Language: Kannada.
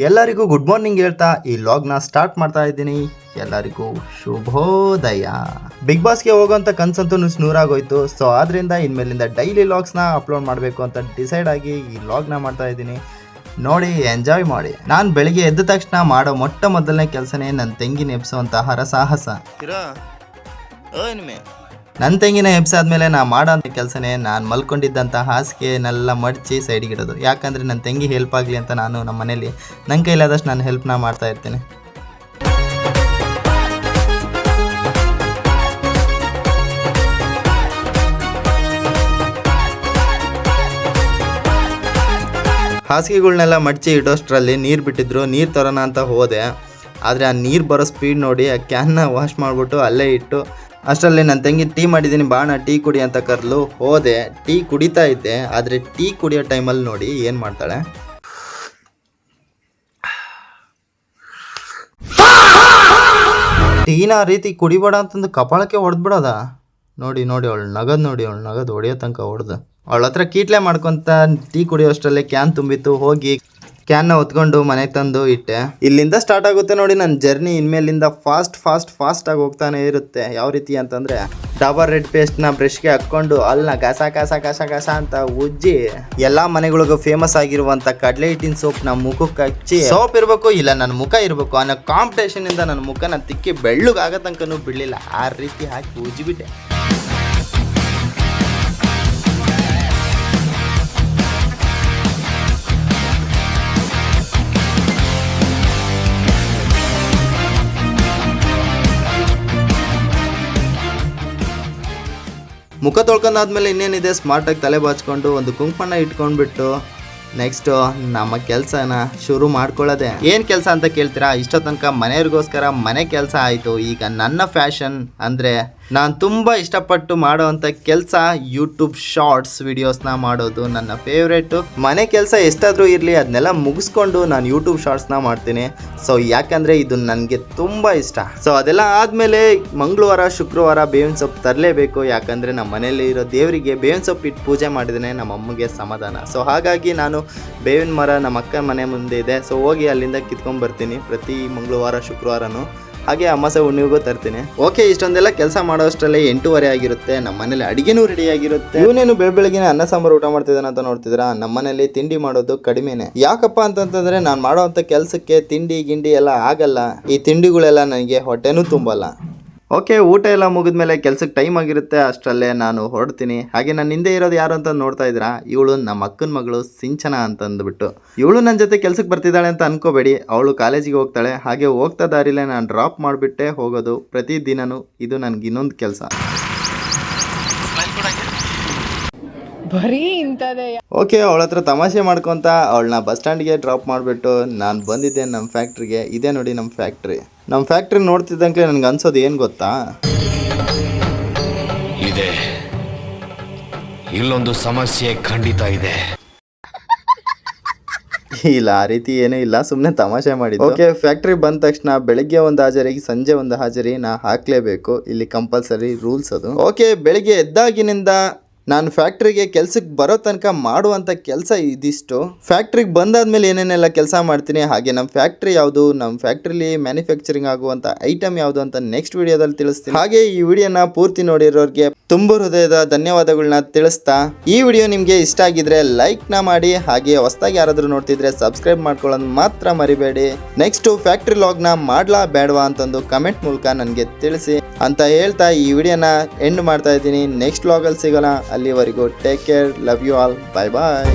ಎಲ್ಲರಿಗೂ ಗುಡ್ ಮಾರ್ನಿಂಗ್ ಹೇಳ್ತಾ ಈ ಲಾಗ್ನ ಸ್ಟಾರ್ಟ್ ಮಾಡ್ತಾ ಇದ್ದೀನಿ. ಎಲ್ಲರಿಗೂ ಶುಭೋದಯ. ಬಿಗ್ ಬಾಸ್ಗೆ ಹೋಗೋಂಥ ಕನ್ಸಂತೂ ನೂರಾಗೋಯ್ತು. ಸೊ ಆದ್ರಿಂದ ಇನ್ಮೇಲಿಂದ ಡೈಲಿ ಲಾಗ್ಸ್ನ ಅಪ್ಲೋಡ್ ಮಾಡಬೇಕು ಅಂತ ಡಿಸೈಡ್ ಆಗಿ ಈ ಲಾಗ್ನ ಮಾಡ್ತಾ ಇದ್ದೀನಿ. ನೋಡಿ, ಎಂಜಾಯ್ ಮಾಡಿ. ನಾನು ಬೆಳಿಗ್ಗೆ ಎದ್ದ ತಕ್ಷಣ ಮಾಡೋ ಮೊಟ್ಟ ಮೊದಲನೇ ಕೆಲಸನೇ ನನ್ನ ತೆಂಗಿನ ಎಬ್ಸೋಂಥ ಹರಸಾಹಸ. ನನ್ನ ತೆಂಗಿನ ಎಬ್ಸಾದ್ಮೇಲೆ ನಾ ಮಾಡೋ ಅಂಥ ಕೆಲಸನೇ ನಾನು ಮಲ್ಕೊಂಡಿದ್ದಂಥ ಹಾಸಿಗೆನೆಲ್ಲ ಮಡಚಿ ಸೈಡಿಗೆ ಇಡೋದು. ಯಾಕಂದರೆ ನನ್ನ ತೆಂಗಿ ಹೆಲ್ಪ್ ಆಗಲಿ ಅಂತ ನಾನು ನಮ್ಮ ಮನೇಲಿ ನನ್ನ ಕೈಲಾದಷ್ಟು ನಾನು ಹೆಲ್ಪ್ನ ಮಾಡ್ತಾ ಇರ್ತೇನೆ. ಹಾಸಿಗೆಗಳ್ನೆಲ್ಲ ಮಡಚಿ ಇಡೋಷ್ಟರಲ್ಲಿ ನೀರು ಬಿಟ್ಟಿದ್ರು. ನೀರು ತರೋಣ ಅಂತ ಹೋದೆ. ಆದರೆ ಆ ನೀರು ಬರೋ ಸ್ಪೀಡ್ ನೋಡಿ ಆ ಕ್ಯಾನ್ನ ವಾಶ್ ಮಾಡಿಬಿಟ್ಟು ಅಲ್ಲೇ ಇಟ್ಟು ಅಷ್ಟರಲ್ಲಿ ನನ್ನ ತಂಗಿ ಟೀ ಮಾಡಿದ್ದೀನಿ ಬಾಣ ಟೀ ಕುಡಿ ಅಂತ ಕರ್ಲು. ಹೋದೆ, ಟೀ ಕುಡಿತಾ ಇದ್ದೆ. ಆದರೆ ಟೀ ಕುಡಿಯೋ ಟೈಮಲ್ಲಿ ನೋಡಿ ಏನು ಮಾಡ್ತಾಳೆ, ಟೀನ ಆ ರೀತಿ ಕುಡಿಬೇಡ ಅಂತಂದು ಕಪಾಳಕ್ಕೆ ಹೊಡೆದ್ಬಿಡೋದ. ನೋಡಿ ಅವಳು ನಗದು ಹೊಡೆಯೋ ತನಕ ಹೊಡೆದು ಅವಳ ಹತ್ರ ಕೀಟ್ಲೆ ಮಾಡ್ಕೊತ ಟೀ ಕುಡಿಯೋ ಅಷ್ಟರಲ್ಲೇ ಕ್ಯಾನ್ ತುಂಬಿತ್ತು. ಹೋಗಿ ಕ್ಯಾನ್ನ ಹೊತ್ಕೊಂಡು ಮನೆಗೆ ತಂದು ಇಟ್ಟೆ. ಇಲ್ಲಿಂದ ಸ್ಟಾರ್ಟ್ ಆಗುತ್ತೆ ನೋಡಿ ನನ್ನ ಜರ್ನಿ. ಇನ್ಮೇಲಿಂದ ಫಾಸ್ಟಾಗಿ ಹೋಗ್ತಾನೆ ಇರುತ್ತೆ. ಯಾವ ರೀತಿ ಅಂತಂದರೆ ಡಾಬರ್ ರೆಡ್ ಪೇಸ್ಟ್ನ ಬ್ರಷ್ಗೆ ಹಾಕ್ಕೊಂಡು ಅಲ್ಲನ್ನ ಕಸ ಅಂತ ಉಜ್ಜಿ ಎಲ್ಲ ಮನೆಗಳಿಗೂ ಫೇಮಸ್ ಆಗಿರುವಂಥ ಕಡಲೆ ಹಿಟ್ಟಿನ ಸೋಪ್ನ ಮುಖಕ್ಕೆ ಹಚ್ಚಿ, ಸೋಪ್ ಇರಬೇಕು ಇಲ್ಲ ನನ್ನ ಮುಖ ಇರಬೇಕು ಅನ್ನೋ ಕಾಂಪಿಟೇಷನಿಂದ ನನ್ನ ಮುಖನ ತಿಕ್ಕಿ ಬೆಳ್ಳಗಾಗೋ ತನಕನೂ ಬಿಡಲಿಲ್ಲ. ಆ ರೀತಿ ಹಾಕಿ ಉಜ್ಜಿಬಿಟ್ಟೆ. ಮುಖ ತೊಳ್ಕೊಂಡಾದ್ಮೇಲೆ ಇನ್ನೇನಿದೆ, ಸ್ಮಾರ್ಟಾಗಿ ತಲೆ ಬಾಚ್ಕೊಂಡು ಒಂದು ಕುಂಕುಮನ ಇಟ್ಕೊಂಡ್ಬಿಟ್ಟು ನೆಕ್ಸ್ಟು ನಮ್ಮ ಕೆಲಸನ ಶುರು ಮಾಡ್ಕೊಳ್ಳೋದೆ. ಏನು ಕೆಲಸ ಅಂತ ಕೇಳ್ತೀರಾ? ಇಷ್ಟೋ ತನಕ ಮನೆಯವ್ರಿಗೋಸ್ಕರ ಮನೆ ಕೆಲಸ ಆಯಿತು. ಈಗ ನನ್ನ ಫ್ಯಾಷನ್ ಅಂದರೆ ನಾನು ತುಂಬ ಇಷ್ಟಪಟ್ಟು ಮಾಡೋವಂಥ ಕೆಲಸ ಯೂಟ್ಯೂಬ್ ಶಾರ್ಟ್ಸ್ ವಿಡಿಯೋಸ್ನ ಮಾಡೋದು ನನ್ನ ಫೇವ್ರೇಟು. ಮನೆ ಕೆಲಸ ಎಷ್ಟಾದರೂ ಇರಲಿ ಅದನ್ನೆಲ್ಲ ಮುಗಿಸ್ಕೊಂಡು ನಾನು ಯೂಟ್ಯೂಬ್ ಶಾರ್ಟ್ಸ್ನ ಮಾಡ್ತೀನಿ. ಸೊ ಯಾಕಂದರೆ ಇದು ನನಗೆ ತುಂಬ ಇಷ್ಟ. ಸೊ ಅದೆಲ್ಲ ಆದಮೇಲೆ ಮಂಗಳವಾರ ಶುಕ್ರವಾರ ಬೇವಿನ ಸೊಪ್ಪು ತರಲೇಬೇಕು. ಯಾಕಂದರೆ ನಮ್ಮ ಮನೇಲಿ ಇರೋ ದೇವರಿಗೆ ಬೇವಿನ ಸೊಪ್ಪು ಇಟ್ಟು ಪೂಜೆ ಮಾಡಿದ್ರೆ ನಮ್ಮ ಅಮ್ಮಗೆ ಸಮಾಧಾನ. ಸೊ ಹಾಗಾಗಿ ನಾನು ಬೇವಿನ ಮರ ನಮ್ಮ ಅಕ್ಕನ ಮನೆ ಮುಂದೆ ಇದೆ. ಸೊ ಹೋಗಿ ಅಲ್ಲಿಂದ ಕಿತ್ಕೊಂಡ್ಬರ್ತೀನಿ ಪ್ರತಿ ಮಂಗಳವಾರ ಶುಕ್ರವಾರನೂ. ಹಾಗೆ ಅಮಾಸೆ ಹುಣ್ಣಿಗೂ ತರ್ತೀನಿ. ಓಕೆ, ಇಷ್ಟೊಂದೆಲ್ಲ ಕೆಲಸ ಮಾಡೋಷ್ಟರಲ್ಲೇ 8:30 ಆಗಿರುತ್ತೆ. ನಮ್ಮ ಮನೇಲಿ ಅಡುಗೆನೂ ರೆಡಿ ಆಗಿರುತ್ತೆ. ಇವನೇನು ಬೆಳಗ್ಗೆ ಅನ್ನ ಸಾಂಬಾರು ಊಟ ಮಾಡ್ತಿದ್ದಾನೆ ಅಂತ ನೋಡ್ತಿದ್ದೀರಾ? ನಮ್ಮ ಮನೇಲಿ ತಿಂಡಿ ಮಾಡೋದು ಕಡಿಮೆನೆ. ಯಾಕಪ್ಪ ಅಂತಂತಂದ್ರೆ ನಾನು ಮಾಡೋವಂಥ ಕೆಲಸಕ್ಕೆ ತಿಂಡಿ ಗಿಂಡಿ ಎಲ್ಲ ಆಗಲ್ಲ. ಈ ತಿಂಡಿಗಳೆಲ್ಲ ನನಗೆ ಹೊಟ್ಟೆನೂ ತುಂಬಲ್ಲ. ಓಕೆ, ಊಟ ಎಲ್ಲ ಮುಗಿದ್ಮೇಲೆ ಕೆಲ್ಸಕ್ಕೆ ಟೈಮ್ ಆಗಿರುತ್ತೆ. ಅಷ್ಟರಲ್ಲೇ ನಾನು ಹೊರಡ್ತೀನಿ. ಹಾಗೆ ನನ್ನ ಹಿಂದೆ ಇರೋದು ಯಾರು ಅಂತ ನೋಡ್ತಾ ಇದ್ದೀರಾ? ಇವಳು ನಮ್ಮ ಅಕ್ಕನ ಮಗಳು ಸಿಂಚನ ಅಂತಂದ್ಬಿಟ್ಟು. ಇವಳು ನನ್ನ ಜೊತೆ ಕೆಲ್ಸಕ್ಕೆ ಬರ್ತಿದ್ದಾಳೆ ಅಂತ ಅನ್ಕೋಬೇಡಿ. ಅವಳು ಕಾಲೇಜಿಗೆ ಹೋಗ್ತಾಳೆ. ಹಾಗೆ ಹೋಗ್ತಾ ದಾರಿಲೇ ನಾನು ಡ್ರಾಪ್ ಮಾಡಿಬಿಟ್ಟೆ ಹೋಗೋದು ಪ್ರತಿದಿನನೂ. ಇದು ನನಗೆ ಇನ್ನೊಂದು ಕೆಲಸ. ಓಕೆ, ಅವಳ ಹತ್ರ ತಮಾಷೆ ಮಾಡ್ಕೊತ ಅವಳನ್ನ ಬಸ್ ಸ್ಟ್ಯಾಂಡ್ಗೆ ಡ್ರಾಪ್ ಮಾಡಿಬಿಟ್ಟು ನಾನು ಬಂದಿದ್ದೆ ನಮ್ಮ ಫ್ಯಾಕ್ಟ್ರಿಗೆ. ಇದೇ ನೋಡಿ ನಮ್ಮ ಫ್ಯಾಕ್ಟ್ರಿ ನೋಡ್ತಿದ್ದಂಗೆ ನನಗೆ ಅನ್ಸೋದು ಏನು ಗೊತ್ತಾ? ಇದೆ, ಇಲ್ಲೊಂದು ಸಮಸ್ಯೆ ಖಂಡಿತ ಇದೆ. ಇಲ್ಲ, ಆ ರೀತಿ ಏನೂ ಇಲ್ಲ, ಸುಮ್ಮನೆ ತಮಾಷೆ ಮಾಡಿದ್ದು. ಓಕೆ, ಫ್ಯಾಕ್ಟ್ರಿ ಬಂದ ತಕ್ಷಣ ಬೆಳಗ್ಗೆ ಒಂದು ಹಾಜರಿಗೆ ಸಂಜೆ ಒಂದು ಹಾಜರಿ ನಾ ಹಾಕ್ಲೇಬೇಕು. ಇಲ್ಲಿ ಕಂಪಲ್ಸರಿ ರೂಲ್ಸ್ ಅದು. ಓಕೆ, ಬೆಳಿಗ್ಗೆ ಎದ್ದಾಗಿನಿಂದ ನಾನು ಫ್ಯಾಕ್ಟ್ರಿಗೆ ಕೆಲ್ಸಕ್ಕೆ ಬರೋ ತನಕ ಮಾಡುವಂಥ ಕೆಲಸ ಇದಿಷ್ಟು. ಫ್ಯಾಕ್ಟ್ರಿಗೆ ಬಂದಾದ್ಮೇಲೆ ಏನೇನೆಲ್ಲ ಕೆಲಸ ಮಾಡ್ತೀನಿ, ಹಾಗೆ ನಮ್ಮ ಫ್ಯಾಕ್ಟ್ರಿ ಯಾವುದು, ನಮ್ಮ ಫ್ಯಾಕ್ಟ್ರಿಲಿ ಮ್ಯಾನುಫ್ಯಾಕ್ಚರಿಂಗ್ ಆಗುವಂಥ ಐಟಮ್ ಯಾವುದು ಅಂತ ನೆಕ್ಸ್ಟ್ ವಿಡಿಯೋದಲ್ಲಿ ತಿಳಿಸ್ತೀನಿ. ಹಾಗೆ ಈ ವಿಡಿಯೋನ ಪೂರ್ತಿ ನೋಡಿರೋರಿಗೆ ತುಂಬ ಹೃದಯದ ಧನ್ಯವಾದಗಳನ್ನ ತಿಳಿಸ್ತಾ, ಈ ವಿಡಿಯೋ ನಿಮಗೆ ಇಷ್ಟ ಆಗಿದ್ರೆ ಲೈಕ್ನ ಮಾಡಿ. ಹಾಗೆ ಹೊಸದಾಗಿ ಯಾರಾದರೂ ನೋಡ್ತಿದ್ರೆ ಸಬ್ಸ್ಕ್ರೈಬ್ ಮಾಡ್ಕೊಳ್ಳೋದು ಮಾತ್ರ ಮರಿಬೇಡಿ. ನೆಕ್ಸ್ಟು ಫ್ಯಾಕ್ಟ್ರಿ ಲಾಗ್ನ ಮಾಡ್ಲಾ ಬೇಡವಾ ಅಂತಂದು ಕಮೆಂಟ್ ಮೂಲಕ ನನಗೆ ತಿಳಿಸಿ ಅಂತ ಹೇಳ್ತಾ ಈ ವಿಡಿಯೋನ ಎಂಡ್ ಮಾಡ್ತಾ ಇದ್ದೀನಿ. ನೆಕ್ಸ್ಟ್ ಲಾಗಲ್ಲಿ ಸಿಗೋಣ. ಅಲ್ಲಿವರೆಗೂ take care, love you all, bye bye.